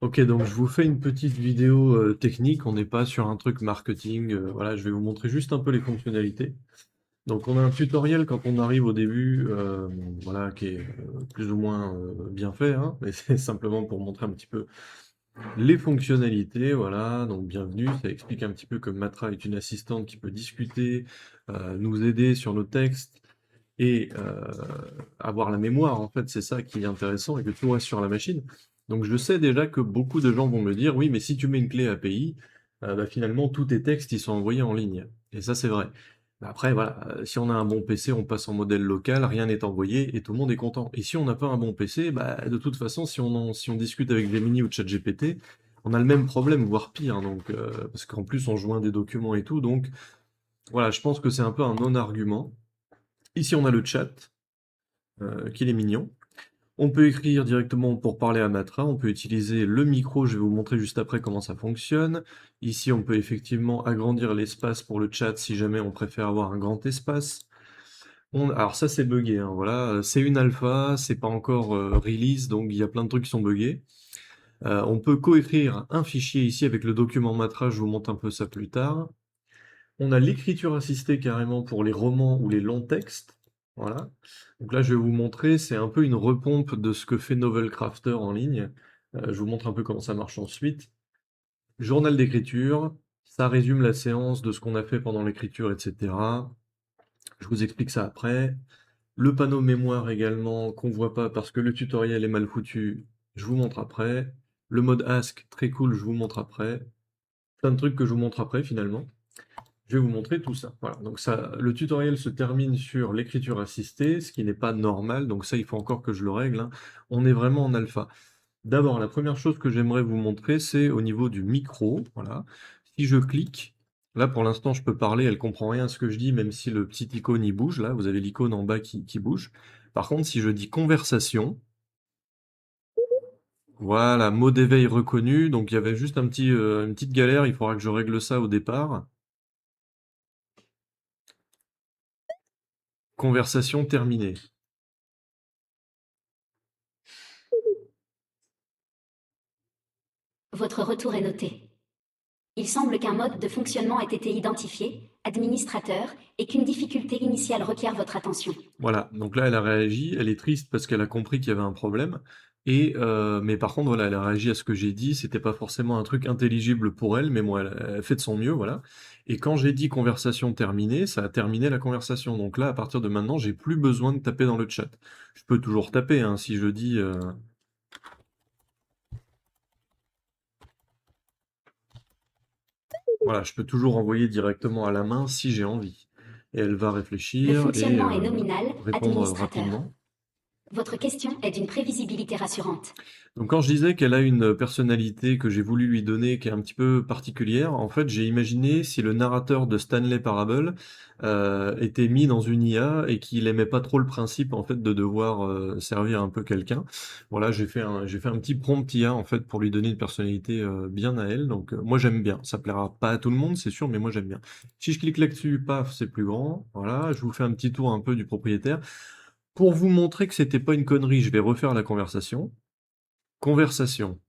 Ok, donc je vous fais une petite vidéo technique. On n'est pas sur un truc marketing. Voilà, je vais vous montrer juste un peu les fonctionnalités. Donc, on a un tutoriel quand on arrive au début, voilà, qui est plus ou moins bien fait, hein, mais c'est simplement pour montrer un petit peu les fonctionnalités. Voilà, donc bienvenue. Ça explique un petit peu que Matra est une assistante qui peut discuter, nous aider sur nos textes et avoir la mémoire. En fait, c'est ça qui est intéressant et que tout reste sur la machine. Donc je sais déjà que beaucoup de gens vont me dire, oui, mais si tu mets une clé API, bah, finalement, tous tes textes, ils sont envoyés en ligne. Et ça, c'est vrai. Mais après, voilà, si on a un bon PC, on passe en modèle local, rien n'est envoyé et tout le monde est content. Et si on n'a pas un bon PC, bah, de toute façon, si on discute avec Gemini ou ChatGPT, on a le même problème, voire pire. Donc, parce qu'en plus, on joint des documents et tout. Donc, voilà, je pense que c'est un peu un non-argument. Ici, on a le chat, qu'il est mignon. On peut écrire directement pour parler à Matra, on peut utiliser le micro, je vais vous montrer juste après comment ça fonctionne. Ici, on peut effectivement agrandir l'espace pour le chat si jamais on préfère avoir un grand espace. Alors ça c'est buggé, hein, voilà, c'est une alpha, c'est pas encore release, donc il y a plein de trucs qui sont buggés. On peut coécrire un fichier ici avec le document Matra, je vous montre un peu ça plus tard. On a l'écriture assistée carrément pour les romans ou les longs textes. Voilà. Donc là, je vais vous montrer, c'est un peu une repompe de ce que fait Novel Crafter en ligne. Je vous montre un peu comment ça marche ensuite. Journal d'écriture, ça résume la séance de ce qu'on a fait pendant l'écriture, etc. Je vous explique ça après. Le panneau mémoire également, qu'on voit pas parce que le tutoriel est mal foutu, je vous montre après. Le mode Ask, très cool, je vous montre après. Plein de trucs que je vous montre après finalement. Je vais vous montrer tout ça. Voilà, donc ça, le tutoriel se termine sur l'écriture assistée, ce qui n'est pas normal, donc ça, il faut encore que je le règle, hein. On est vraiment en alpha. D'abord, la première chose que j'aimerais vous montrer, c'est au niveau du micro. Voilà. Si je clique, là pour l'instant, je peux parler, elle comprend rien à ce que je dis, même si le petit icône y bouge. Là, vous avez l'icône en bas qui bouge. Par contre, si je dis conversation, voilà, mot d'éveil reconnu. Donc il y avait juste une petite galère, il faudra que je règle ça au départ. Conversation terminée. Votre retour est noté. Il semble qu'un mode de fonctionnement ait été identifié, administrateur, et qu'une difficulté initiale requiert votre attention. Voilà, donc là, elle a réagi, elle est triste parce qu'elle a compris qu'il y avait un problème, mais par contre, voilà, elle a réagi à ce que j'ai dit, c'était pas forcément un truc intelligible pour elle, mais moi, elle fait de son mieux, voilà. Et quand j'ai dit conversation terminée, ça a terminé la conversation. Donc là, à partir de maintenant, j'ai plus besoin de taper dans le chat. Je peux toujours taper, hein, si je dis, voilà, je peux toujours envoyer directement à la main si j'ai envie. Et elle va Le réfléchir et fonctionnement est nominal, répondre administrateur. rapidement. Votre question est d'une prévisibilité rassurante. Donc quand je disais qu'elle a une personnalité que j'ai voulu lui donner qui est un petit peu particulière, en fait, j'ai imaginé si le narrateur de Stanley Parable était mis dans une IA et qu'il aimait pas trop le principe en fait de devoir servir un peu quelqu'un. Voilà, j'ai fait un petit prompt IA en fait pour lui donner une personnalité bien à elle. Donc moi j'aime bien. Ça plaira pas à tout le monde, c'est sûr, mais moi j'aime bien. Si je clique là-dessus, paf, c'est plus grand. Voilà, je vous fais un petit tour un peu du propriétaire. Pour vous montrer que c'était pas une connerie, je vais refaire la conversation. Conversation.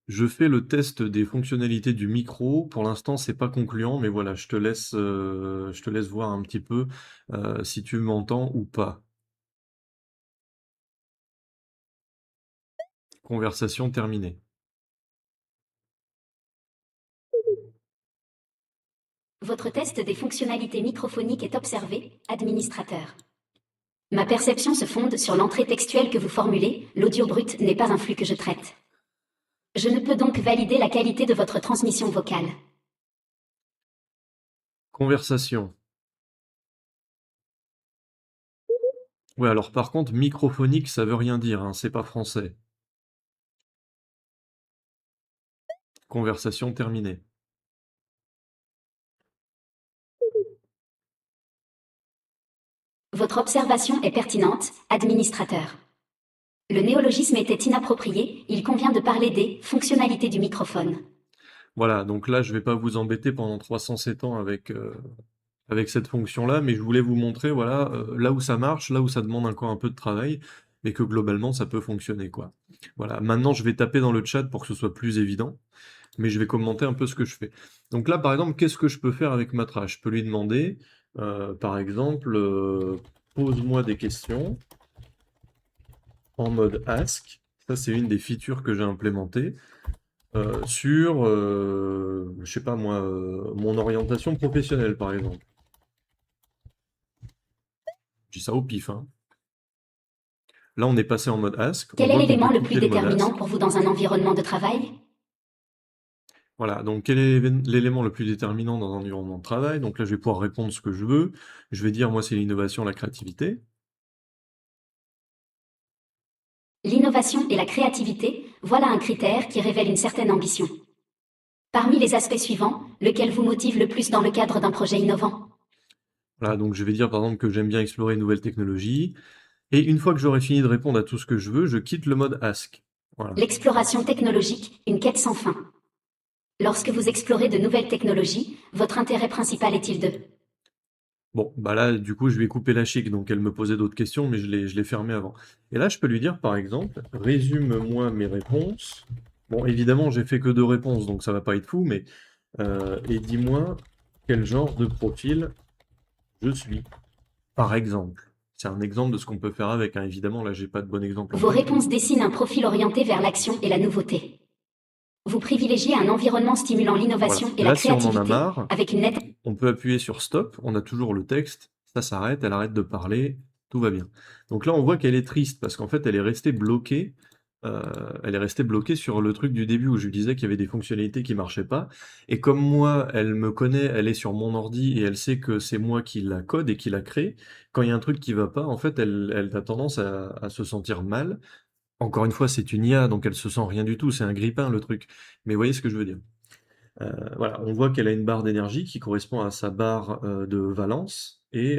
Je fais le test des fonctionnalités du micro. Pour l'instant, c'est pas concluant, mais voilà, je te laisse voir un petit peu si tu m'entends ou pas. Conversation terminée. Votre test des fonctionnalités microphoniques est observé, administrateur. Ma perception se fonde sur l'entrée textuelle que vous formulez, l'audio brut n'est pas un flux que je traite. Je ne peux donc valider la qualité de votre transmission vocale. Conversation. Ouais, alors par contre, microphonique, ça veut rien dire, hein, c'est pas français. Conversation terminée. Votre observation est pertinente, administrateur. Le néologisme était inapproprié, il convient de parler des fonctionnalités du microphone. Voilà, donc là, je vais pas vous embêter pendant 307 ans avec cette fonction-là, mais je voulais vous montrer, voilà, là où ça marche, là où ça demande encore un peu de travail. mais que globalement, ça peut fonctionner, quoi. Voilà, maintenant, je vais taper dans le chat pour que ce soit plus évident, mais je vais commenter un peu ce que je fais. Donc là, par exemple, qu'est-ce que je peux faire avec Matra? Je peux lui demander, par exemple, pose-moi des questions en mode Ask. Ça, c'est une des features que j'ai implémentées sur, je sais pas moi, mon orientation professionnelle, par exemple. Je dis ça au pif, hein. Là, on est passé en mode Ask. On Quel est voit qu'on peut l'élément le plus quitter le mode déterminant Ask. pour vous dans un environnement de travail? Voilà, donc quel est l'élément le plus déterminant dans un environnement de travail? Donc là, je vais pouvoir répondre ce que je veux. Je vais dire, moi, c'est l'innovation, la créativité. L'innovation et la créativité, voilà un critère qui révèle une certaine ambition. Parmi les aspects suivants, lequel vous motive le plus dans le cadre d'un projet innovant? Voilà, donc je vais dire, par exemple, que j'aime bien explorer une nouvelle technologie. Et une fois que j'aurai fini de répondre à tout ce que je veux, je quitte le mode Ask. Voilà. L'exploration technologique, une quête sans fin. Lorsque vous explorez de nouvelles technologies, votre intérêt principal est-il de... Bon, bah là, du coup, je lui ai coupé la chic, donc elle me posait d'autres questions, mais je l'ai fermé avant. Et là, je peux lui dire, par exemple, résume-moi mes réponses. Bon, évidemment, j'ai fait que 2 réponses, donc ça va pas être fou, mais et dis-moi quel genre de profil je suis, par exemple. C'est un exemple de ce qu'on peut faire avec, hein. Évidemment, là, j'ai pas de bon exemple en Vos tête. réponses dessinent un profil orienté vers l'action et la nouveauté. Vous privilégiez un environnement stimulant Voilà. l'innovation et Et la là, si on en a créativité, marre, avec une nette... on peut appuyer sur stop, on a toujours le texte, ça s'arrête, elle arrête de parler, tout va bien. Donc là, on voit qu'elle est triste parce qu'en fait, elle est restée bloquée sur le truc du début où je lui disais qu'il y avait des fonctionnalités qui marchaient pas. Et comme moi, elle me connaît, elle est sur mon ordi et elle sait que c'est moi qui la code et qui la crée, quand il y a un truc qui va pas, en fait, elle a tendance à se sentir mal. Encore une fois, c'est une IA, donc elle se sent rien du tout, c'est un grippin le truc. Mais vous voyez ce que je veux dire? Voilà, on voit qu'elle a une barre d'énergie qui correspond à sa barre de valence et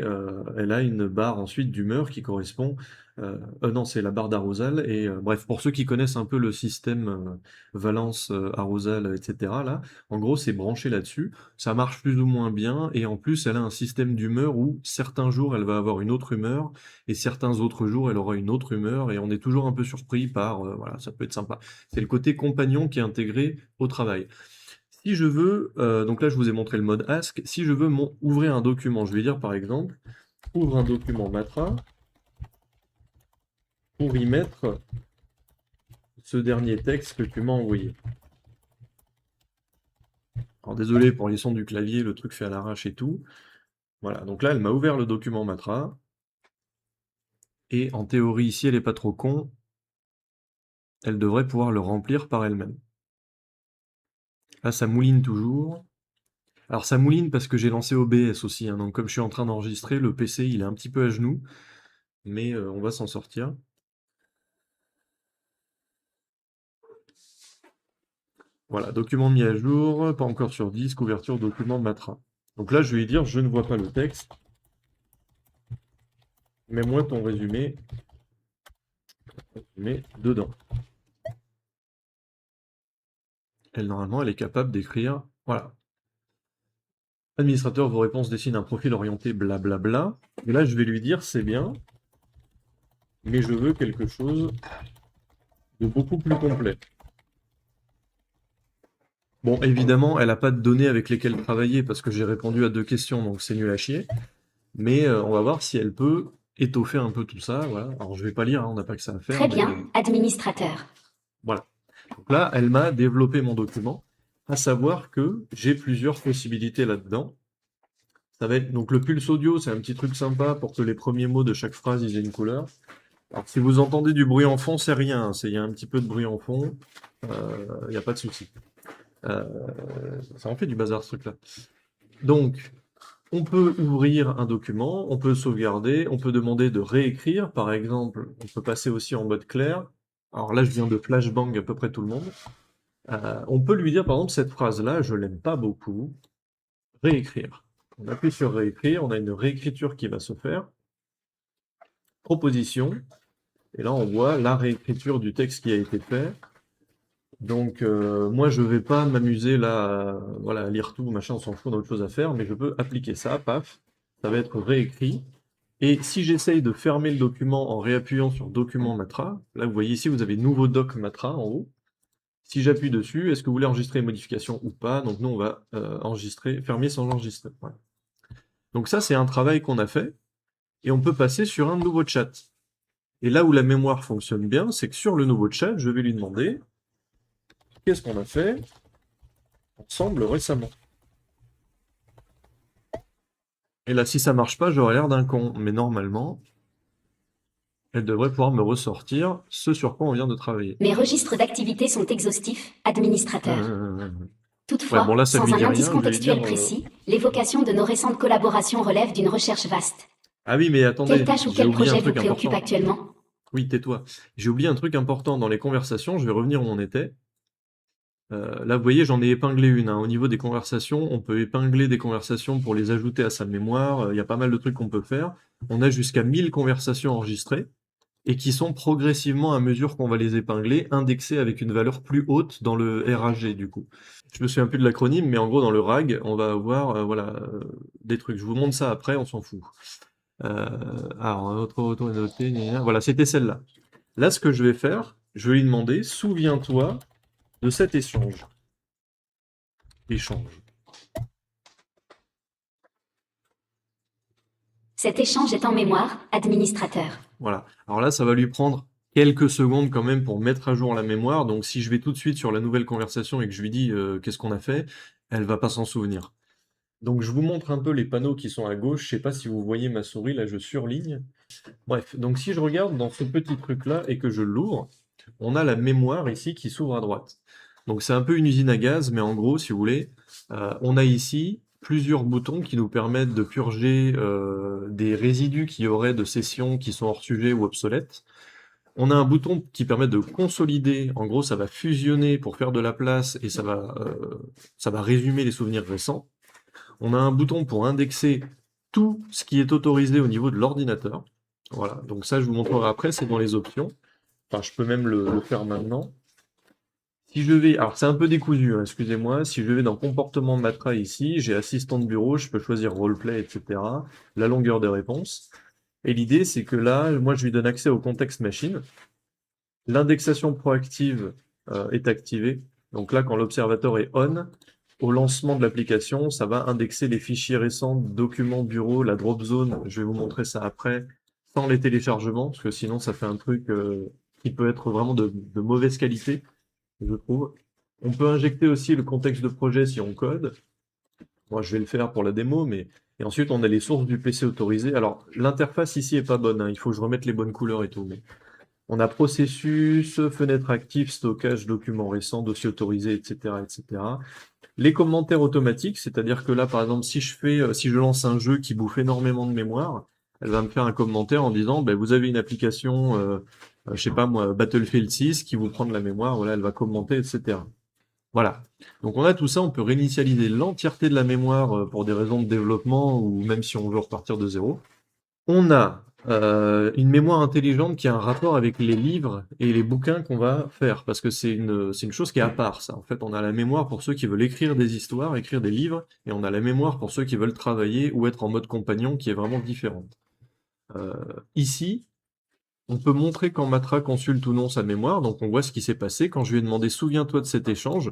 elle a une barre ensuite d'humeur qui correspond. Non, c'est la barre d'arousal. Et bref, pour ceux qui connaissent un peu le système valence, arousal, etc., là, en gros, c'est branché là-dessus. Ça marche plus ou moins bien. Et en plus, elle a un système d'humeur où certains jours, elle va avoir une autre humeur et certains autres jours, elle aura une autre humeur. Et on est toujours un peu surpris par, voilà, ça peut être sympa. C'est le côté compagnon qui est intégré au travail. Si je veux, donc là je vous ai montré le mode Ask, si je veux ouvrir un document, je vais dire par exemple, ouvre un document Matra pour y mettre ce dernier texte que tu m'as envoyé. Alors désolé pour les sons du clavier, le truc fait à l'arrache et tout. Voilà, donc là elle m'a ouvert le document Matra, et en théorie, si elle n'est pas trop con, elle devrait pouvoir le remplir par elle-même. Là ça mouline toujours. Alors ça mouline parce que j'ai lancé OBS aussi, hein, donc comme je suis en train d'enregistrer, le PC il est un petit peu à genoux, mais on va s'en sortir. Voilà, document mis à jour, pas encore sur disque, ouverture document Matra. Donc là, je vais lui dire, je ne vois pas le texte. Mets-moi ton résumé dedans. Elle, normalement, elle est capable d'écrire, voilà. Administrateur, vos réponses dessinent un profil orienté blablabla. Et là, je vais lui dire, c'est bien, mais je veux quelque chose de beaucoup plus complet. Bon, évidemment, elle n'a pas de données avec lesquelles travailler parce que j'ai répondu à 2 questions, donc c'est nul à chier. Mais on va voir si elle peut étoffer un peu tout ça. Voilà. Alors je vais pas lire, hein, on n'a pas que ça à faire, Très mais bien, administrateur. voilà. Donc là, elle m'a développé mon document, à savoir que j'ai plusieurs possibilités là-dedans. Ça va être donc le pulse audio, c'est un petit truc sympa pour que les premiers mots de chaque phrase ils aient une couleur. Alors si vous entendez du bruit en fond, c'est rien, hein, il y a un petit peu de bruit en fond, il n'y a pas de souci. Euh, Ça en fait du bazar ce truc-là. Donc, on peut ouvrir un document, on peut sauvegarder, on peut demander de réécrire, par exemple, on peut passer aussi en mode clair. Alors là, je viens de flashbang à peu près tout le monde. On peut lui dire, par exemple, cette phrase-là, je l'aime pas beaucoup, réécrire. On appuie sur réécrire, on a une réécriture qui va se faire. Proposition, et là on voit la réécriture du texte qui a été fait. Donc moi je vais pas m'amuser là, voilà, à lire tout, machin, on s'en fout, on a autre chose à faire, mais je peux appliquer ça, paf, ça va être réécrit. Et si j'essaye de fermer le document en réappuyant sur Document Matra, là vous voyez ici, vous avez Nouveau Doc Matra en haut. Si j'appuie dessus, est-ce que vous voulez enregistrer les modifications ou pas? Donc nous, on va enregistrer, fermer sans enregistrer. Voilà. Donc ça, c'est un travail qu'on a fait, et on peut passer sur un nouveau chat. Et là où la mémoire fonctionne bien, c'est que sur le nouveau chat, je vais lui demander qu'est-ce qu'on a fait ensemble récemment. Et là, si ça marche pas, j'aurais l'air d'un con. Mais normalement, elle devrait pouvoir me ressortir ce sur quoi on vient de travailler. Mes registres d'activité sont exhaustifs, administrateur. Ouais, bon Toutefois, là, ça sans lui un dit indice rien, je vais lui dire... contextuel précis, l'évocation de nos récentes collaborations relève d'une recherche vaste. Ah oui, mais Quelle attendez, tâche ou j'ai quel oublié un projet vous truc préoccupe important. actuellement? Oui, tais-toi. J'ai oublié un truc important dans les conversations, je vais revenir où on était. Là, vous voyez, j'en ai épinglé une. Hein. Au niveau des conversations, on peut épingler des conversations pour les ajouter à sa mémoire. Il y a pas mal de trucs qu'on peut faire. On a jusqu'à 1000 conversations enregistrées et qui sont progressivement, à mesure qu'on va les épingler, indexées avec une valeur plus haute dans le RAG, du coup. Je me souviens plus de l'acronyme, mais en gros, dans le RAG, on va avoir voilà, des trucs. Je vous montre ça après, on s'en fout. Alors, autre retour est noté. Voilà, c'était celle-là. Là, ce que je vais faire, je vais lui demander, souviens-toi de cet échange. Échange. Cet échange est en mémoire, administrateur. Voilà. Alors là, ça va lui prendre quelques secondes quand même pour mettre à jour la mémoire. Donc si je vais tout de suite sur la nouvelle conversation et que je lui dis qu'est-ce qu'on a fait, elle va pas s'en souvenir. Donc je vous montre un peu les panneaux qui sont à gauche. Je sais pas si vous voyez ma souris, là je surligne. Bref, donc si je regarde dans ce petit truc-là et que je l'ouvre, on a la mémoire ici qui s'ouvre à droite. Donc c'est un peu une usine à gaz, mais en gros, si vous voulez, on a ici plusieurs boutons qui nous permettent de purger des résidus qu'il y aurait de sessions qui sont hors sujet ou obsolètes. On a un bouton qui permet de consolider, en gros ça va fusionner pour faire de la place et ça va résumer les souvenirs récents. On a un bouton pour indexer tout ce qui est autorisé au niveau de l'ordinateur. Voilà, donc ça je vous montrerai après, c'est dans les options. Enfin, je peux même le faire maintenant. Si je vais, alors c'est un peu décousu, hein, excusez-moi, si je vais dans comportement Matra ici, j'ai assistant de bureau, je peux choisir roleplay, etc. La longueur des réponses. Et l'idée, c'est que là, moi, je lui donne accès au contexte machine. L'indexation proactive est activée. Donc là, quand l'observateur est on, au lancement de l'application, ça va indexer les fichiers récents, documents bureau, la drop zone, je vais vous montrer ça après, sans les téléchargements, parce que sinon ça fait un truc qui peut être vraiment de mauvaise qualité, je trouve. On peut injecter aussi le contexte de projet si on code. Moi, je vais le faire pour la démo, mais... Et ensuite, on a les sources du PC autorisées. Alors, l'interface ici est pas bonne, hein. Il faut que je remette les bonnes couleurs et tout, mais... On a processus, fenêtre active, stockage, documents récents, dossiers autorisés, etc., etc. Les commentaires automatiques, c'est-à-dire que là, par exemple, si je lance un jeu qui bouffe énormément de mémoire, elle va me faire un commentaire en disant, ben, vous avez une application, je sais pas moi, Battlefield 6 qui vous prend de la mémoire, voilà, elle va commenter, etc. Voilà. Donc on a tout ça, on peut réinitialiser l'entièreté de la mémoire pour des raisons de développement ou même si on veut repartir de zéro. On a une mémoire intelligente qui a un rapport avec les livres et les bouquins qu'on va faire, parce que c'est une chose qui est à part, ça. En fait, on a la mémoire pour ceux qui veulent écrire des histoires, écrire des livres, et on a la mémoire pour ceux qui veulent travailler ou être en mode compagnon, qui est vraiment différente. Ici, on peut montrer quand Matra consulte ou non sa mémoire, donc on voit ce qui s'est passé. Quand je lui ai demandé souviens-toi de cet échange,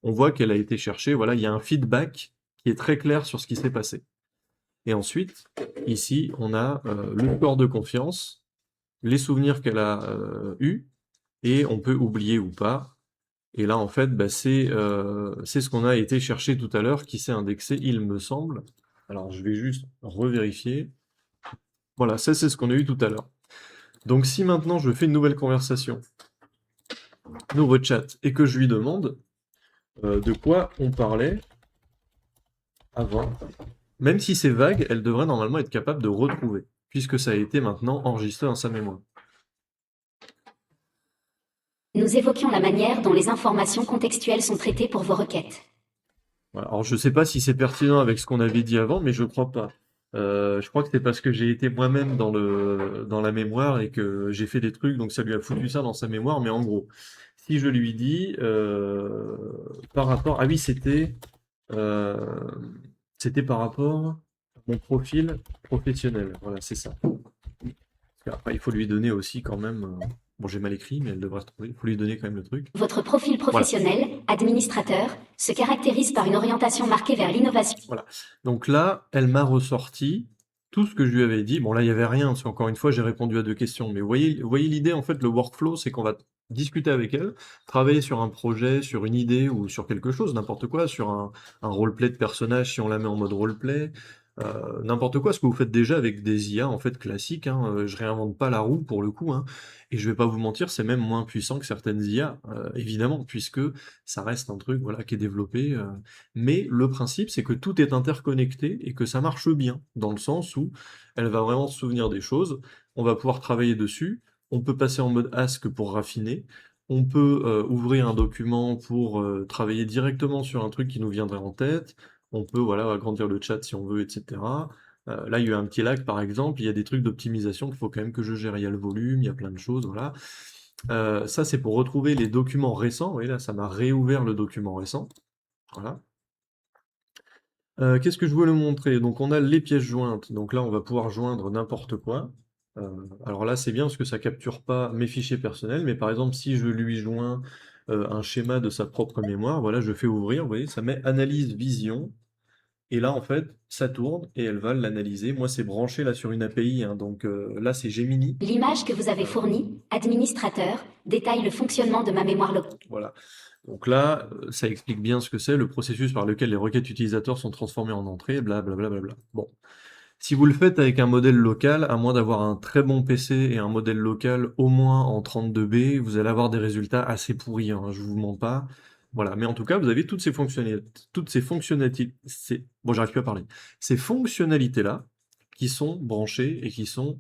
on voit qu'elle a été cherchée, voilà, il y a un feedback qui est très clair sur ce qui s'est passé. Et ensuite, ici, on a le score de confiance, les souvenirs qu'elle a eus, et on peut oublier ou pas. Et là, en fait, bah, c'est ce qu'on a été chercher tout à l'heure, qui s'est indexé, il me semble. Alors, je vais juste revérifier. Voilà, ça, c'est ce qu'on a eu tout à l'heure. Donc, si maintenant, je fais une nouvelle conversation, nouveau chat, et que je lui demande de quoi on parlait avant, même si c'est vague, elle devrait normalement être capable de retrouver, puisque ça a été maintenant enregistré dans sa mémoire. Nous évoquions la manière dont les informations contextuelles sont traitées pour vos requêtes. Voilà. Alors je sais pas si c'est pertinent avec ce qu'on avait dit avant, mais je crois pas. Je crois que c'est parce que j'ai été moi-même dans la mémoire et que j'ai fait des trucs, donc ça lui a foutu ça dans sa mémoire, mais en gros, si je lui dis par rapport... Ah oui, c'était par rapport... mon profil professionnel. Voilà, c'est ça. Après, il faut lui donner aussi quand même. Bon, j'ai mal écrit, mais elle devrait se trouver. Il faut lui donner quand même le truc. Votre profil Voilà. professionnel, administrateur, se caractérise par une orientation marquée vers l'innovation. Voilà. Donc là, elle m'a ressorti tout ce que je lui avais dit. Bon, là, il n'y avait rien, parce qu'encore une fois, j'ai répondu à 2 questions. Mais vous voyez l'idée, en fait, le workflow, c'est qu'on va discuter avec elle, travailler sur un projet, sur une idée ou sur quelque chose, n'importe quoi, sur un roleplay de personnage si on la met en mode roleplay, n'importe quoi, ce que vous faites déjà avec des IA, en fait, classiques, hein. Je réinvente pas la roue pour le coup, hein. Et je vais pas vous mentir, c'est même moins puissant que certaines IA, évidemment, puisque ça reste un truc, voilà, qui est développé, mais le principe, c'est que tout est interconnecté et que ça marche bien, dans le sens où elle va vraiment se souvenir des choses, on va pouvoir travailler dessus, on peut passer en mode Ask pour raffiner, on peut ouvrir un document pour travailler directement sur un truc qui nous viendrait en tête, on peut voilà, agrandir le chat si on veut, etc. Là, il y a eu un petit lag, par exemple, il y a des trucs d'optimisation qu'il faut quand même que je gère, il y a le volume, il y a plein de choses, voilà. Ça, c'est pour retrouver les documents récents, vous voyez là, ça m'a réouvert le document récent. Voilà. Qu'est-ce que je voulais montrer? Donc on a les pièces jointes, donc là on va pouvoir joindre n'importe quoi. Alors là c'est bien parce que ça capture pas mes fichiers personnels, mais par exemple si je lui joins un schéma de sa propre mémoire, voilà, je fais ouvrir, vous voyez, ça met analyse vision, et là en fait ça tourne et elle va l'analyser. Moi c'est branché là sur une API, hein, donc là c'est Gemini. L'image que vous avez fournie, administrateur, détaille le fonctionnement de ma mémoire locale. Voilà. Donc là, ça explique bien ce que c'est, le processus par lequel les requêtes utilisateurs sont transformées en entrées, blablabla. Bon. Si vous le faites avec un modèle local, à moins d'avoir un très bon PC et un modèle local au moins en 32B, vous allez avoir des résultats assez pourris, hein, je vous mens pas. Voilà, mais en tout cas, vous avez toutes ces fonctionnalités, bon, j'arrive plus à parler, ces fonctionnalités-là qui sont branchées et qui sont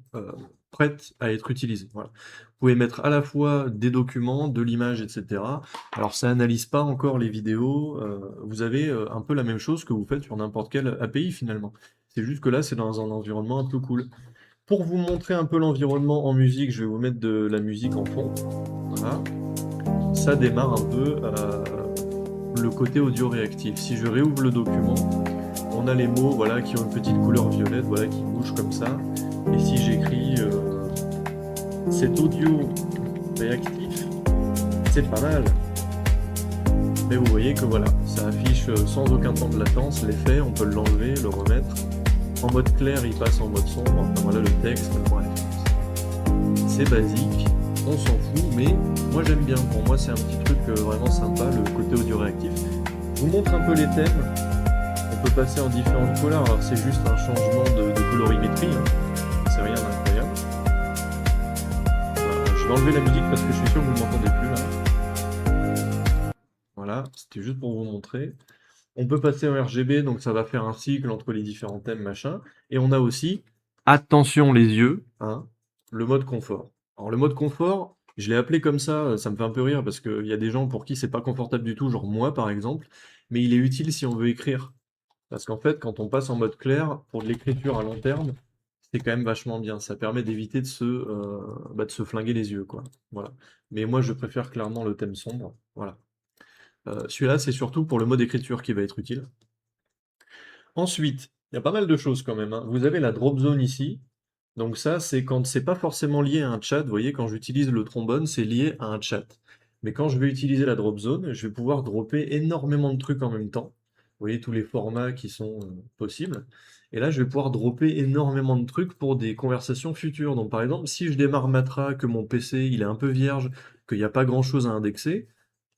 prêtes à être utilisées. Voilà. Vous pouvez mettre à la fois des documents, de l'image, etc. Alors, ça analyse pas encore les vidéos. Vous avez un peu la même chose que vous faites sur n'importe quelle API finalement. C'est juste que là, c'est dans un environnement un peu cool. Pour vous montrer un peu l'environnement en musique, je vais vous mettre de la musique en fond. Voilà. Ça démarre un peu le côté audio réactif. Si je réouvre le document, on a les mots voilà, qui ont une petite couleur violette voilà, qui bougent comme ça. Et si j'écris cet audio réactif, c'est pas mal. Mais vous voyez que voilà, ça affiche sans aucun temps de latence l'effet, on peut l'enlever, le remettre. En mode clair, il passe en mode sombre. Enfin voilà le texte, bref. C'est basique, on s'en fout, mais moi j'aime bien. Pour moi, c'est un petit truc vraiment sympa, le côté audio réactif. Je vous montre un peu les thèmes. On peut passer en différentes couleurs. Alors, c'est juste un changement de colorimétrie. Hein. C'est rien d'incroyable. Voilà, je vais enlever la musique parce que je suis sûr que vous ne m'entendez plus là. Voilà, c'était juste pour vous montrer. On peut passer en RGB, donc ça va faire un cycle entre les différents thèmes, machin. Et on a aussi, attention les yeux, hein, le mode confort. Alors le mode confort, je l'ai appelé comme ça me fait un peu rire parce qu'il y a des gens pour qui c'est pas confortable du tout, genre moi par exemple, mais il est utile si on veut écrire. Parce qu'en fait, quand on passe en mode clair, pour de l'écriture à long terme, c'est quand même vachement bien. Ça permet d'éviter de se flinguer les yeux, quoi. Voilà. Mais moi, je préfère clairement le thème sombre. Voilà. Celui-là, c'est surtout pour le mode écriture qui va être utile. Ensuite, il y a pas mal de choses quand même, hein. Vous avez la drop zone ici. Donc ça, c'est quand c'est pas forcément lié à un chat. Vous voyez, quand j'utilise le trombone, c'est lié à un chat. Mais quand je vais utiliser la drop zone, je vais pouvoir dropper énormément de trucs en même temps. Vous voyez tous les formats qui sont possibles. Et là, je vais pouvoir dropper énormément de trucs pour des conversations futures. Donc par exemple, si je démarre Matra, que mon PC il est un peu vierge, qu'il n'y a pas grand-chose à indexer,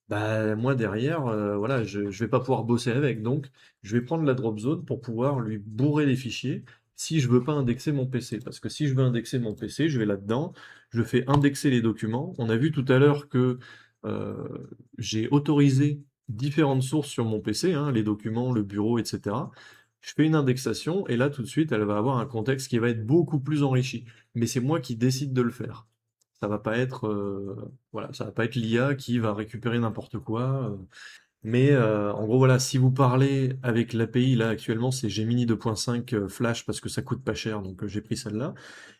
bah, moi derrière, voilà, je vais pas pouvoir bosser avec, donc je vais prendre la drop zone pour pouvoir lui bourrer les fichiers si je veux pas indexer mon PC. Parce que si je veux indexer mon PC, je vais là-dedans, je fais indexer les documents. On a vu tout à l'heure que j'ai autorisé différentes sources sur mon PC, hein, les documents, le bureau, etc. Je fais une indexation et là tout de suite, elle va avoir un contexte qui va être beaucoup plus enrichi. Mais c'est moi qui décide de le faire. Ça va pas être, voilà, ça va pas être l'IA qui va récupérer n'importe quoi. Mais en gros, voilà, si vous parlez avec l'API, là actuellement, c'est Gemini 2.5 Flash parce que ça coûte pas cher, donc j'ai pris celle-là.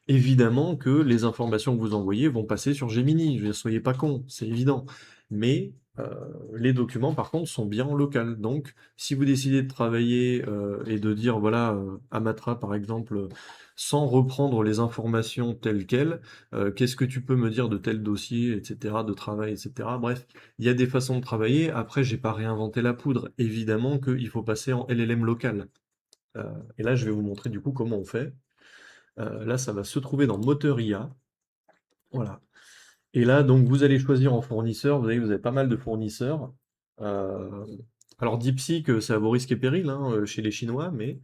Évidemment que les informations que vous envoyez vont passer sur Gemini. Je veux dire, soyez pas cons, c'est évident. Mais Les documents, par contre, sont bien en local. Donc, si vous décidez de travailler et de dire, voilà, Amatra, par exemple, sans reprendre les informations telles quelles, qu'est-ce que tu peux me dire de tel dossier, etc., de travail, etc. Bref, il y a des façons de travailler. Après, j'ai pas réinventé la poudre. Évidemment qu'il faut passer en LLM local. Euh, et là, je vais vous montrer du coup comment on fait. Là, ça va se trouver dans Moteur IA. Voilà. Et là, donc, vous allez choisir en fournisseur. Vous avez pas mal de fournisseurs. Euh, alors, DeepSeek, c'est à vos risques et périls hein, chez les Chinois, mais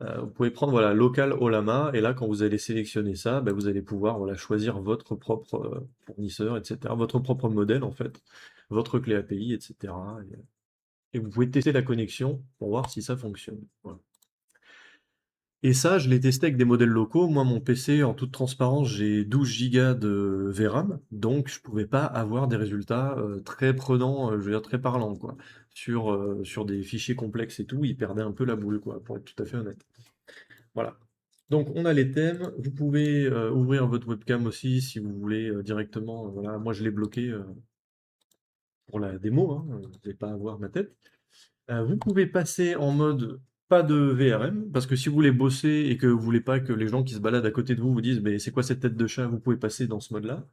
vous pouvez prendre voilà, local Olama. Et là, quand vous allez sélectionner ça, bah, vous allez pouvoir voilà, choisir votre propre fournisseur, etc. Votre propre modèle, en fait, votre clé API, etc. Et vous pouvez tester la connexion pour voir si ça fonctionne. Voilà. Et ça, je l'ai testé avec des modèles locaux. Moi, mon PC, en toute transparence, j'ai 12 Go de VRAM, donc je pouvais pas avoir des résultats très prenants, je veux dire très parlants, quoi. Sur des fichiers complexes et tout, il perdait un peu la boule, quoi, pour être tout à fait honnête. Voilà. Donc, on a les thèmes. Vous pouvez ouvrir votre webcam aussi si vous voulez directement. Voilà, moi, je l'ai bloqué pour la démo, hein, vous n'allez pas à voir ma tête. Vous pouvez passer en mode pas de VRM, parce que si vous voulez bosser et que vous voulez pas que les gens qui se baladent à côté de vous vous disent mais c'est quoi cette tête de chat, vous pouvez passer dans ce mode-là.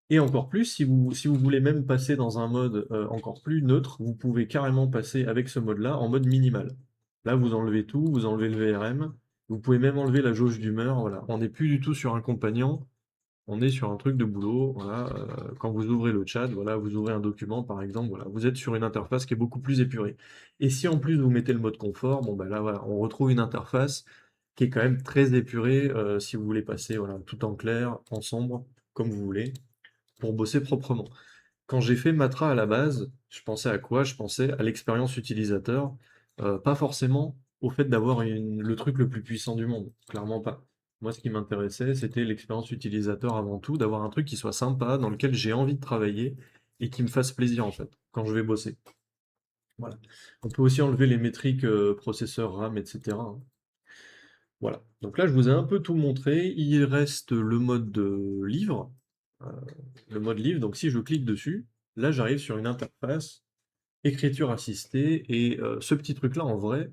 Et encore plus, si vous voulez même passer dans un mode encore plus neutre, vous pouvez carrément passer avec ce mode-là en mode minimal. Là, vous enlevez tout, vous enlevez le VRM, vous pouvez même enlever la jauge d'humeur, voilà. On n'est plus du tout sur un compagnon, on est sur un truc de boulot, voilà, quand vous ouvrez le chat, voilà, vous ouvrez un document par exemple, voilà, vous êtes sur une interface qui est beaucoup plus épurée. Et si en plus vous mettez le mode confort, bon bah là voilà, on retrouve une interface qui est quand même très épurée si vous voulez passer voilà, tout en clair, en sombre, comme vous voulez, pour bosser proprement. Quand j'ai fait Matra à la base, je pensais à quoi? Je pensais à l'expérience utilisateur, pas forcément au fait d'avoir le truc le plus puissant du monde, clairement pas. Moi, ce qui m'intéressait, c'était l'expérience utilisateur avant tout, d'avoir un truc qui soit sympa, dans lequel j'ai envie de travailler et qui me fasse plaisir en fait, quand je vais bosser. Voilà. On peut aussi enlever les métriques processeur, RAM, etc. hein. Voilà. Donc là, je vous ai un peu tout montré. Il reste le mode livre. euh, le mode livre. Donc si je clique dessus, là, j'arrive sur une interface écriture assistée. Et ce petit truc-là, en vrai,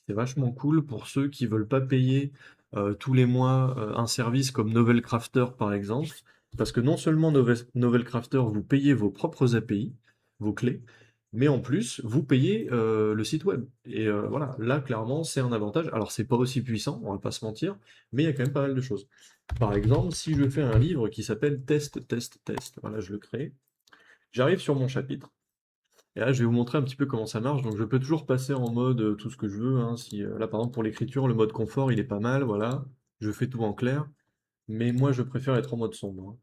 c'est vachement cool pour ceux qui veulent pas payer tous les mois un service comme Novel Crafter, par exemple. Parce que non seulement Novel Crafter, vous payez vos propres API, vos clés, mais en plus, vous payez le site web. Et voilà, là, clairement, c'est un avantage. Alors, c'est pas aussi puissant, on va pas se mentir, mais il y a quand même pas mal de choses. Par exemple, si je fais un livre qui s'appelle Test, Test, Test, voilà, je le crée, j'arrive sur mon chapitre, et là, je vais vous montrer un petit peu comment ça marche. Donc, je peux toujours passer en mode tout ce que je veux. hein. Si, là, par exemple, pour l'écriture, le mode confort, il est pas mal, voilà. Je fais tout en clair, mais moi, je préfère être en mode sombre. hein.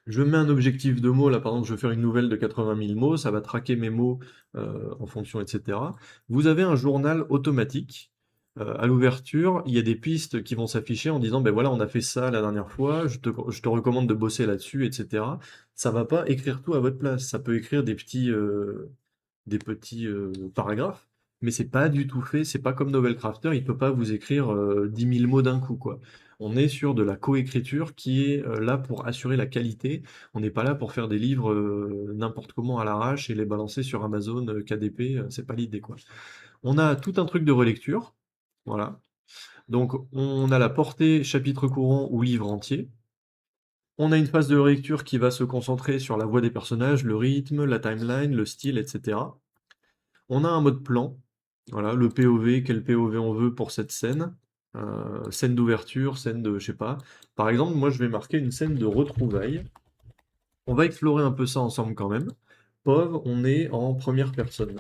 Je mets un objectif de mots, là par exemple je veux faire une nouvelle de 80 000 mots, ça va traquer mes mots en fonction, etc. Vous avez un journal automatique. À l'ouverture, il y a des pistes qui vont s'afficher en disant, ben voilà, on a fait ça la dernière fois, je te recommande de bosser là-dessus, etc. Ça va pas écrire tout à votre place, ça peut écrire des petits paragraphes, mais c'est pas du tout fait, c'est pas comme Novel Crafter, il peut pas vous écrire 10 000 mots d'un coup, quoi. On est sur de la coécriture qui est là pour assurer la qualité. On n'est pas là pour faire des livres n'importe comment à l'arrache et les balancer sur Amazon, KDP, c'est pas l'idée, quoi. On a tout un truc de relecture, voilà. Donc on a la portée chapitre courant ou livre entier. On a une phase de relecture qui va se concentrer sur la voix des personnages, le rythme, la timeline, le style, etc. On a un mode plan, voilà, le POV, quel POV on veut pour cette scène. Scène d'ouverture, scène de, je sais pas. Par exemple, moi je vais marquer une scène de retrouvailles. On va explorer un peu ça ensemble quand même. POV, on est en première personne.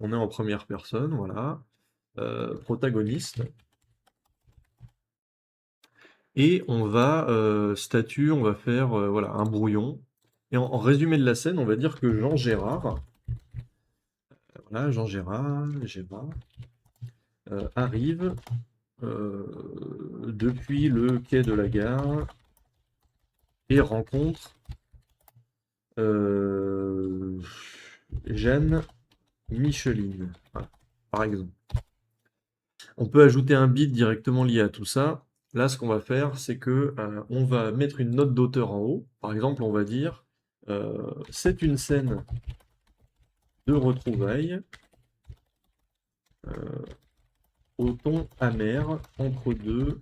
On est en première personne, voilà. Protagoniste. Et on va, statut, on va faire voilà, un brouillon. Et en résumé de la scène, on va dire que Jean Gérard, voilà, Jean Gérard, arrive depuis le quai de la gare et rencontre euh, Jeanne Micheline, voilà, par exemple. On peut ajouter un bit directement lié à tout ça. Là, ce qu'on va faire, c'est que on va mettre une note d'auteur en haut. Par exemple, on va dire C'est une scène de retrouvailles au ton amer entre deux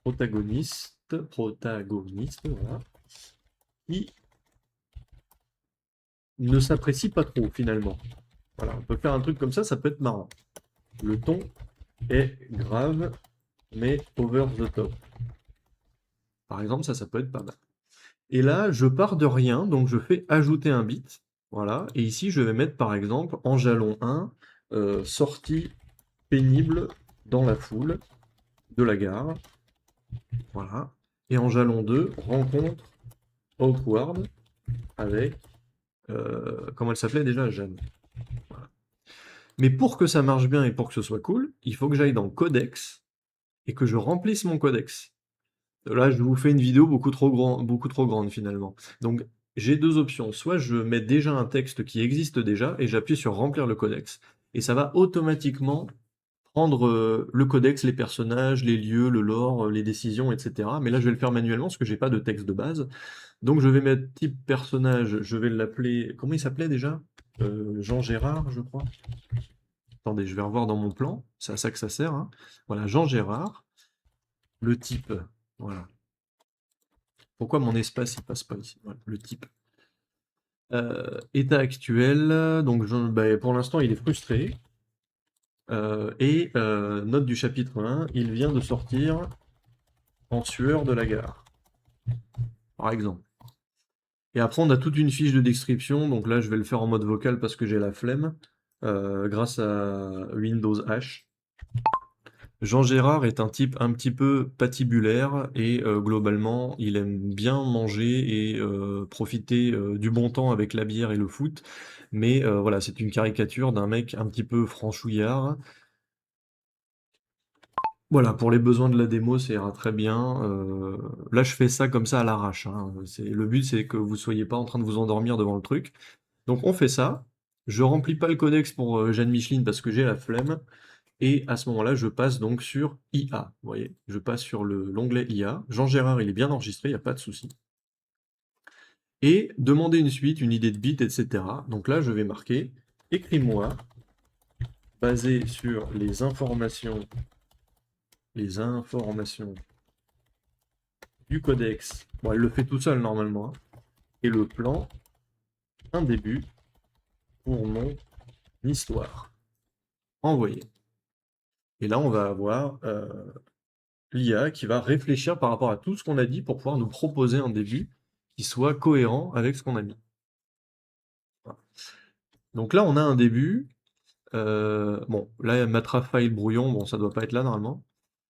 protagonistes, voilà, qui ne s'apprécient pas trop finalement. Voilà, on peut faire un truc comme ça peut être marrant. Le ton est grave, mais over the top. Par exemple, ça peut être pas mal. Et là, je pars de rien, donc je fais ajouter un bit. Voilà, et ici, je vais mettre par exemple en jalon 1, sortie pénible dans la foule de la gare. Voilà. Et en jalon 2, rencontre awkward avec, comment elle s'appelait déjà, Jeanne. Voilà. Mais pour que ça marche bien et pour que ce soit cool, il faut que j'aille dans codex et que je remplisse mon codex. Là, je vous fais une vidéo beaucoup trop grande finalement. Donc, j'ai deux options. Soit je mets déjà un texte qui existe déjà et j'appuie sur remplir le codex. Et ça va automatiquement prendre le codex, les personnages, les lieux, le lore, les décisions, etc. Mais là, je vais le faire manuellement parce que j'ai pas de texte de base. Donc, je vais mettre type personnage, je vais l'appeler. Comment il s'appelait déjà? Jean Gérard, je crois. Attendez, je vais revoir dans mon plan. C'est à ça que ça sert, hein. Voilà, Jean Gérard. Le type. Voilà. Pourquoi mon espace il passe pas ici? Voilà, le type. État actuel, donc bah, pour l'instant il est frustré. Note du chapitre 1, il vient de sortir en sueur de la gare, par exemple. Et après on a toute une fiche de description, donc là je vais le faire en mode vocal parce que j'ai la flemme, grâce à Windows H. Jean Gérard est un type un petit peu patibulaire et globalement, il aime bien manger et profiter du bon temps avec la bière et le foot. Mais voilà, c'est une caricature d'un mec un petit peu franchouillard. Voilà, pour les besoins de la démo, ça ira très bien. Là, je fais ça comme ça à l'arrache, hein. Le but, c'est que vous soyez pas en train de vous endormir devant le truc. Donc on fait ça. Je remplis pas le codex pour Jeanne Micheline parce que j'ai la flemme. Et à ce moment-là, je passe donc sur IA. Vous voyez, je passe sur l'onglet IA. Jean Gérard, il est bien enregistré, il n'y a pas de souci. Et demander une suite, une idée de bit, etc. Donc là, je vais marquer écris-moi, basé sur les informations du codex. Bon, elle le fait tout seul normalement, hein. Et le plan, un début pour mon histoire. Envoyer. Et là, on va avoir l'IA qui va réfléchir par rapport à tout ce qu'on a dit pour pouvoir nous proposer un début qui soit cohérent avec ce qu'on a mis. Voilà. Donc là, on a un début. Bon, là, Matra file brouillon, bon, ça doit pas être là normalement.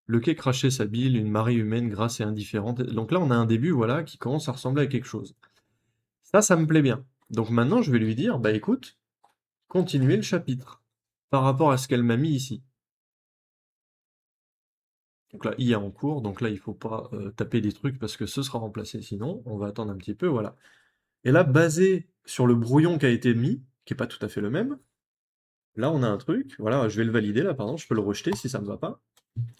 Le quai crachait sa bile, une marée humaine grasse et indifférente. Donc là, on a un début, voilà, qui commence à ressembler à quelque chose. Ça me plaît bien. Donc maintenant, je vais lui dire, bah écoute, continuez le chapitre par rapport à ce qu'elle m'a mis ici. Donc là, IA en cours, donc là, il faut pas taper des trucs parce que ce sera remplacé sinon. On va attendre un petit peu, voilà. Et là, basé sur le brouillon qui a été mis, qui est pas tout à fait le même, là, on a un truc, voilà, je vais le valider là, pardon, je peux le rejeter si ça me va pas.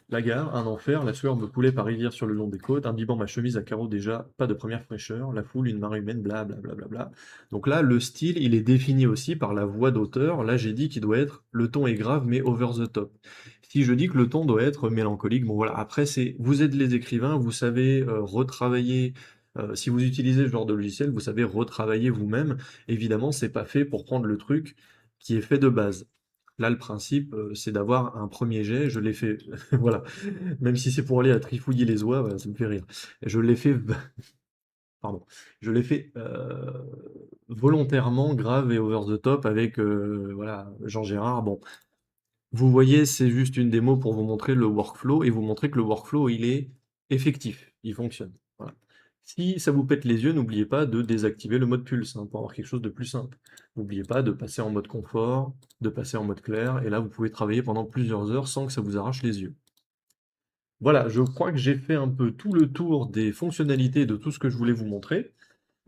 La gare, un enfer, la sueur me coulait par rivière sur le long des côtes, imbibant ma chemise à carreaux déjà, pas de première fraîcheur, la foule, une marée humaine, bla bla bla bla bla. Donc là, le style, il est défini aussi par la voix d'auteur. Là, j'ai dit qu'il doit être, le ton est grave, mais over the top. Si je dis que le ton doit être mélancolique, bon voilà, après, vous êtes les écrivains, vous savez retravailler, si vous utilisez ce genre de logiciel, vous savez retravailler vous-même. Évidemment, c'est pas fait pour prendre le truc qui est fait de base. Là, le principe, c'est d'avoir un premier jet, je l'ai fait, voilà. Même si c'est pour aller à trifouiller les oies, voilà, ça me fait rire. Je l'ai fait, pardon, je l'ai fait volontairement grave et over the top avec, voilà, Jean Gérard. Bon, vous voyez, c'est juste une démo pour vous montrer le workflow et vous montrer que le workflow, il est effectif, il fonctionne. Voilà. Si ça vous pète les yeux, n'oubliez pas de désactiver le mode pulse, hein, pour avoir quelque chose de plus simple. N'oubliez pas de passer en mode confort, de passer en mode clair, et là vous pouvez travailler pendant plusieurs heures sans que ça vous arrache les yeux. Voilà, je crois que j'ai fait un peu tout le tour des fonctionnalités de tout ce que je voulais vous montrer.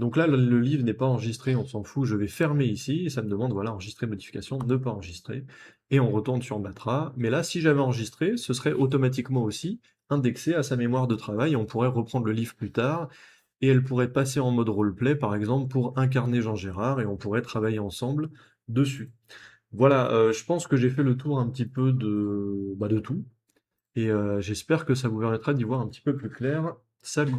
Donc là, le livre n'est pas enregistré, on s'en fout, je vais fermer ici, et ça me demande, voilà, enregistrer modification, ne pas enregistrer, et on retourne sur Matra. Mais là, si j'avais enregistré, ce serait automatiquement aussi indexé à sa mémoire de travail, et on pourrait reprendre le livre plus tard, et elle pourrait passer en mode roleplay, par exemple, pour incarner Jean Gérard et on pourrait travailler ensemble dessus. Voilà, je pense que j'ai fait le tour un petit peu de tout et j'espère que ça vous permettra d'y voir un petit peu plus clair. Salut!